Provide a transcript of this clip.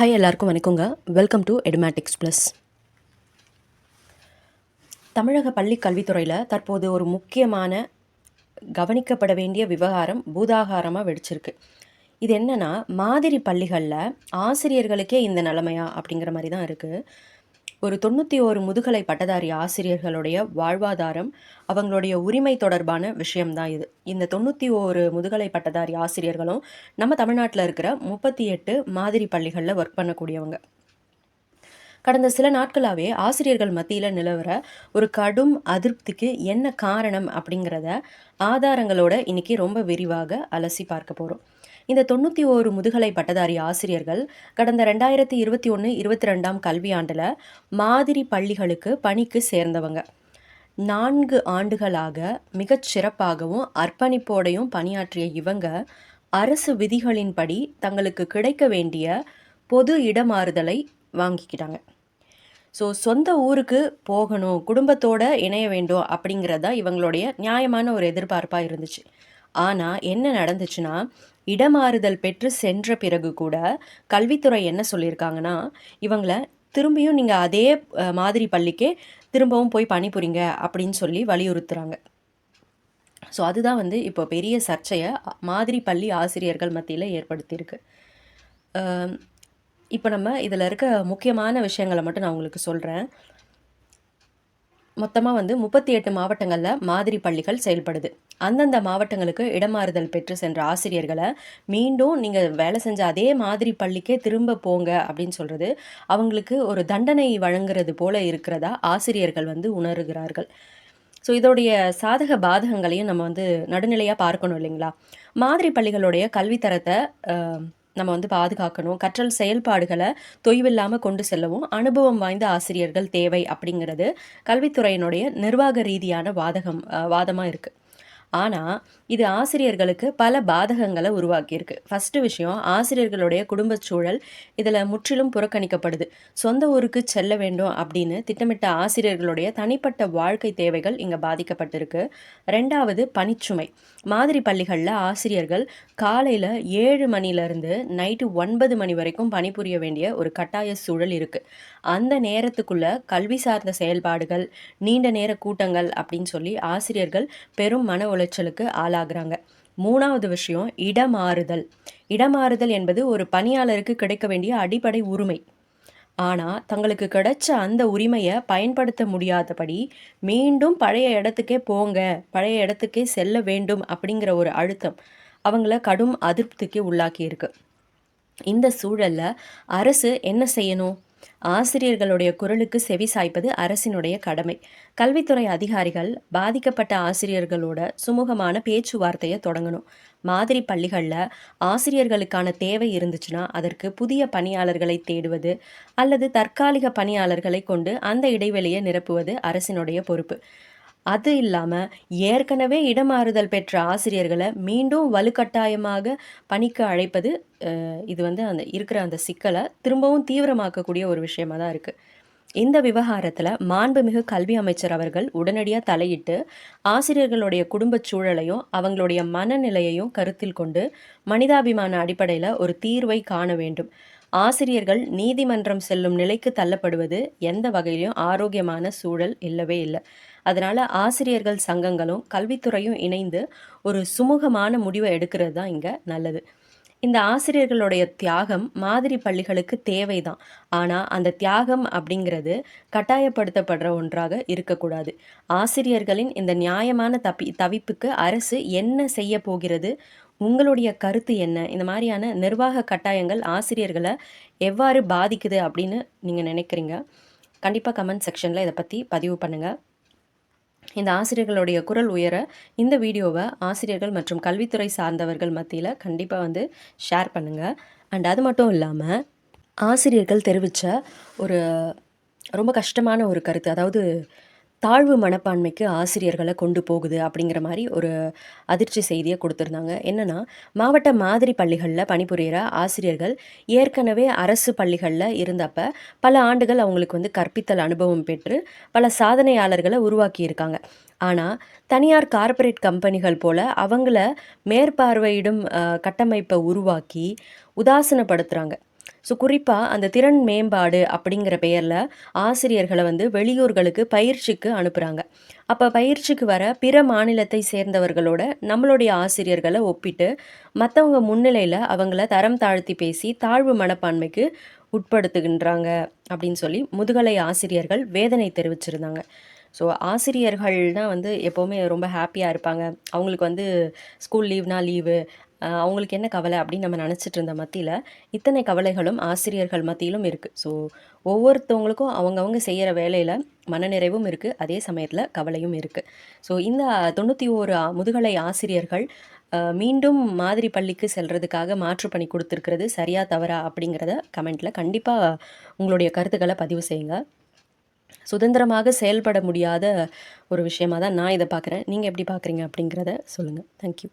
Hi எல்லாருக்கும் வணக்கங்க. Welcome to Edumatics plus. தமிழக பள்ளி கல்வித்துறையில் தற்போது ஒரு முக்கியமான கவனிக்கப்பட வேண்டிய விவகாரம் பூதாகாரமாக வெடிச்சிருக்கு. இது என்னன்னா, மாதிரி பள்ளிகளில் ஆசிரியர்களுக்கே இந்த நிலைமையா அப்படிங்கிற மாதிரி தான் இருக்குது. ஒரு 91 முதுகலை பட்டதாரி ஆசிரியர்களுடைய வாழ்வாதாரம், அவங்களுடைய உரிமை தொடர்பான விஷயம்தான் இது. இந்த 91 முதுகலை பட்டதாரி ஆசிரியர்களும் நம்ம தமிழ்நாட்டில் இருக்கிற 38 மாதிரி பள்ளிகளில் ஒர்க் பண்ணக்கூடியவங்க. கடந்த சில நாட்களாகவே ஆசிரியர்கள் மத்தியில் நிலவர ஒரு கடும் அதிருப்திக்கு என்ன காரணம் அப்படிங்கிறத ஆதாரங்களோட இன்னைக்கு ரொம்ப விரிவாக அலசி பார்க்க போகிறோம். இந்த 91 முதுகலை பட்டதாரி ஆசிரியர்கள் கடந்த 2021-22 கல்வியாண்டில் மாதிரி பள்ளிகளுக்கு பணிக்கு சேர்ந்தவங்க. 4 ஆண்டுகளாக மிகச் சிறப்பாகவும் அர்ப்பணிப்போடையும் பணியாற்றிய இவங்க அரசு விதிகளின்படி தங்களுக்கு கிடைக்க வேண்டிய பொது இடமாறுதலை வாங்கிக்கிட்டாங்க. ஸோ சொந்த ஊருக்கு போகணும், குடும்பத்தோடு இணைய வேண்டும் அப்படிங்கிறது தான் இவங்களுடைய நியாயமான ஒரு எதிர்பார்ப்பாக இருந்துச்சு. ஆனால் என்ன நடந்துச்சுன்னா, இடமாறுதல் பெற்று சென்ற பிறகு கூட கல்வித்துறை என்ன சொல்லியிருக்காங்கன்னா, இவங்கள திரும்பியும் நீங்கள் அதே மாதிரி பள்ளிக்கே திரும்பவும் போய் பணிபுரிங்க அப்படின்னு சொல்லி வலியுறுத்துகிறாங்க. ஸோ அதுதான் இப்போ பெரிய சர்ச்சையை மாதிரி பள்ளி ஆசிரியர்கள் மத்தியில் ஏற்படுத்தியிருக்கு. இப்போ நம்ம இதில் இருக்க முக்கியமான விஷயங்களை மட்டும் நான் உங்களுக்கு சொல்கிறேன். மொத்தமாக 38 மாவட்டங்களில் மாதிரி பள்ளிகள் செயல்படுது. அந்தந்த மாவட்டங்களுக்கு இடமாறுதல் பெற்று சென்ற ஆசிரியர்களை மீண்டும் நீங்கள் வேலை செஞ்ச அதே மாதிரி பள்ளிக்கே திரும்ப போங்க அப்படின்னு சொல்கிறது அவங்களுக்கு ஒரு தண்டனை வழங்குறது போல இருக்கிறதா ஆசிரியர்கள் உணர்கிறார்கள். ஸோ இதோடைய சாதக பாதகங்களையும் நம்ம நடுநிலையாக பார்க்கணும் இல்லைங்களா? மாதிரி பள்ளிகளுடைய கல்வித்தரத்தை நம்ம பாதுகாக்கணும். கற்றல் செயல்பாடுகளை தொய்வில்லாமல் கொண்டு செல்லவும் அனுபவம் வாய்ந்த ஆசிரியர்கள் தேவை அப்படிங்கிறது கல்வித்துறையினுடைய நிர்வாக ரீதியான வாதமாக இருக்குது. ஆனால் இது ஆசிரியர்களுக்கு பல பாதகங்களை உருவாக்கியிருக்கு. ஃபஸ்ட்டு விஷயம், ஆசிரியர்களுடைய குடும்ப சூழல் இதில் முற்றிலும் புறக்கணிக்கப்படுது. சொந்த ஊருக்கு செல்ல வேண்டும் அப்படின்னு திட்டமிட்ட ஆசிரியர்களுடைய தனிப்பட்ட வாழ்க்கை தேவைகள் இங்கே பாதிக்கப்பட்டிருக்கு. ரெண்டாவது, பணிச்சுமை. மாதிரி பள்ளிகளில் ஆசிரியர்கள் காலையில் 7 மணிலேருந்து நைட்டு 9 மணி வரைக்கும் பணிபுரிய வேண்டிய ஒரு கட்டாய சூழல் இருக்குது. அந்த நேரத்துக்குள்ளே கல்வி சார்ந்த செயல்பாடுகள், நீண்ட நேர கூட்டங்கள் அப்படின்னு சொல்லி ஆசிரியர்கள் பெரும் மன உளைச்சலுக்கு ஆளாகிறாங்க. மூணாவது விஷயம், இடமாறுதல். இடமாறுதல் என்பது ஒரு பணியாளருக்கு கிடைக்க வேண்டிய அடிப்படை உரிமை. ஆனால் தங்களுக்கு கிடைச்ச அந்த உரிமையை பயன்படுத்த முடியாதபடி மீண்டும் பழைய இடத்துக்கே போங்க, பழைய இடத்துக்கே செல்ல வேண்டும் அப்படிங்கிற ஒரு அழுத்தம் அவங்கள கடும் அதிருப்திக்கு உள்ளாக்கியிருக்கு. இந்த சூழலில் அரசு என்ன செய்யணும்? ஆசிரியர்களுடைய குரலுக்கு செவி சாய்ப்பது அரசினுடைய கடமை. கல்வித்துறை அதிகாரிகள் பாதிக்கப்பட்ட ஆசிரியர்களோட சுமூகமான பேச்சுவார்த்தையை தொடங்கணும். மாதிரி பள்ளிகளில் ஆசிரியர்களுக்கான தேவை இருந்துச்சுன்னா அதற்கு புதிய பணியாளர்களை தேடுவது அல்லது தற்காலிக பணியாளர்களை கொண்டு அந்த இடைவெளியை நிரப்புவது அரசினுடைய பொறுப்பு. அது இல்லாமல் ஏற்கனவே இடமாறுதல் பெற்ற ஆசிரியர்களை மீண்டும் வலுக்கட்டாயமாக பணிக்கு அழைப்பது இது அந்த இருக்கிற அந்த சிக்கலை திரும்பவும் தீவிரமாக்கக்கூடிய ஒரு விஷயமா தான் இருக்குது. இந்த விவகாரத்தில் மாண்புமிகு கல்வி அமைச்சர் அவர்கள் உடனடியாக தலையிட்டு ஆசிரியர்களுடைய குடும்ப சூழலையும் அவங்களுடைய மனநிலையையும் கருத்தில் கொண்டு மனிதாபிமான அடிப்படையில் ஒரு தீர்வை காண வேண்டும். ஆசிரியர்கள் நீதிமன்றம் செல்லும் நிலைக்கு தள்ளப்படுவது எந்த வகையிலும் ஆரோக்கியமான சூழல் இல்லவே இல்லை. அதனால் ஆசிரியர்கள் சங்கங்களும் கல்வித்துறையும் இணைந்து ஒரு சுமூகமான முடிவை எடுக்கிறது தான் இங்கே நல்லது. இந்த ஆசிரியர்களுடைய தியாகம் மாதிரி பள்ளிகளுக்கு தேவைதான். ஆனால் அந்த தியாகம் அப்படிங்கிறது கட்டாயப்படுத்தப்படுற ஒன்றாக இருக்கக்கூடாது. ஆசிரியர்களின் இந்த நியாயமான தவிப்புக்கு அரசு என்ன செய்ய போகிறது? உங்களுடைய கருத்து என்ன? இந்த மாதிரியான நிர்வாக கட்டாயங்கள் ஆசிரியர்களை எவ்வாறு பாதிக்குது அப்படின்னு நீங்கள் நினைக்கிறீங்க? கண்டிப்பாக கமெண்ட் செக்ஷனில் இதை பற்றி பதிவு பண்ணுங்கள். இந்த ஆசிரியர்களுடைய குரல் உயர இந்த வீடியோவை ஆசிரியர்கள் மற்றும் கல்வித்துறை சார்ந்தவர்கள் மத்தியில் கண்டிப்பாக ஷேர் பண்ணுங்கள். அண்ட் அது மட்டும் இல்லாமல் ஆசிரியர்கள் தெரிவித்த ஒரு ரொம்ப கஷ்டமான ஒரு கருத்து, அதாவது தாழ்வு மனப்பான்மைக்கு ஆசிரியர்களை கொண்டு போகுது அப்படிங்கிற மாதிரி ஒரு அதிர்ச்சி செய்தியை கொடுத்துருந்தாங்க. என்னென்னா, மாவட்ட மாதிரி பள்ளிகளில் பணிபுரிகிற ஆசிரியர்கள் ஏற்கனவே அரசு பள்ளிகளில் இருந்தப்போ பல ஆண்டுகள் அவங்களுக்கு கற்பித்தல் அனுபவம் பெற்று பல சாதனையாளர்களை உருவாக்கியிருக்காங்க. ஆனால் தனியார் கார்ப்பரேட் கம்பெனிகள் போல் அவங்கள மேற்பார்வையிடும் கட்டமைப்பை உருவாக்கி உதாசீனப்படுத்துகிறாங்க. ஸோ குறிப்பா அந்த திறன் மேம்பாடு அப்படிங்கிற பெயர்ல ஆசிரியர்கள வந்து வெளியூர்களுக்கு பயிற்சிக்கு அனுப்புறாங்க. அப்ப பயிற்சிக்கு வர பிற மாநிலத்தை சேர்ந்தவர்களோட நம்மளுடைய ஆசிரியர்கள ஒப்பிட்டு, மத்தவங்க முன்னிலையில அவங்கள தரம் தாழ்த்தி பேசி, தாழ்வு மனப்பான்மைக்கு உட்படுத்துகின்றாங்க அப்படின்னு சொல்லி முதுகலை ஆசிரியர்கள் வேதனை தெரிவிச்சிருந்தாங்க. ஸோ ஆசிரியர்கள்னா வந்து எப்பவுமே ரொம்ப ஹேப்பியா இருப்பாங்க. அவங்களுக்கு வந்து ஸ்கூல் லீவ்னா லீவு. அவங்களுக்கு என்ன கவலை அப்படின்னு நம்ம நினச்சிட்டு இருந்த மத்தியில, இத்தனை கவலைகளும் ஆசிரியர்கள் மத்தியிலும் இருக்கு. ஸோ ஒவ்வொருத்தவங்களுக்கும் அவங்கவங்க செய்யற வேலையில மனநிறைவும் இருக்கு. அதே சமயத்துல கவலையும் இருக்கு. ஸோ இந்த 91 முதுகலை ஆசிரியர்கள் மீண்டும் மாதிரி பள்ளிக்கு செல்றதுக்காக மாற்றுப் பணி குடுத்திருக்கிறது சரியா? தவறா? அப்படிங்கிறத கமெண்ட்ல கண்டிப்பா உங்களுடைய கருத்துக்கள பதிவு செய்யுங்க. சுதந்திரமாக செயல்பட முடியாத ஒரு விஷயமா தான் நான் இத பார்க்குறேன். நீங்க எப்படி பார்க்குறீங்க அப்படிங்கிறத சொல்லுங்க. Thank you.